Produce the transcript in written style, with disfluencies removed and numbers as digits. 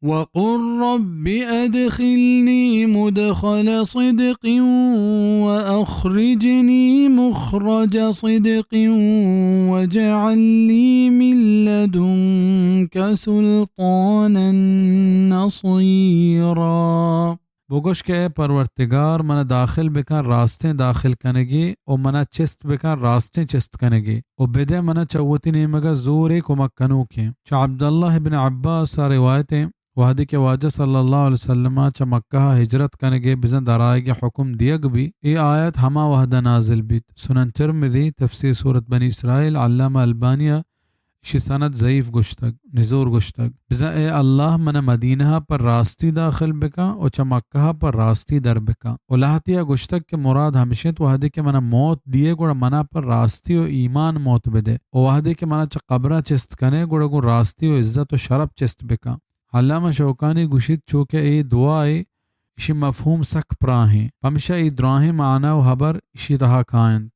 وقل رب أدخلني مدخل صدق وأخرجني مخرج صدق واجعل لي من لدنك سلطانا نصيرا. بگوش کہ اے پروردگار منا داخل بکن راستیں داخل کنگی او منا چست بکن راستیں چست کنگی او بدے منا چوتی نیمگا زور کمک کنو کے. چا عبداللہ بن عباس روایتیں وحدی کے واجہ صلی اللہ علیہ وسلم چا مکہ ہجرت کنگے بزن درائے کے حکم دیگ بھی ای آیت ہما وحدہ نازل بیت. سنن ترمذی تفسیر سورت بنی اسرائیل علامہ البانیہ شی سند ضعیف گشتگ نزور گشتگ بزن اے اللہ من مدینہ پر راستی داخل بکا او چا مکہ پر راستی در بکا. او لہتیا گشتگ کے مراد ہمشت وحدی کے من موت دیے گوڑا منا پر راستی و ایمان موت بدے او وحدی کے من چا قبرہ چست کنے گوڑا گو راستی و عزت و شرف چست بکا. علامہ شوکانی گوشت چوکہ ای دعائے اشی مفہوم سک پراہیں ہمیشہ ای دراہیں معنی و حبر اشی تہا کائن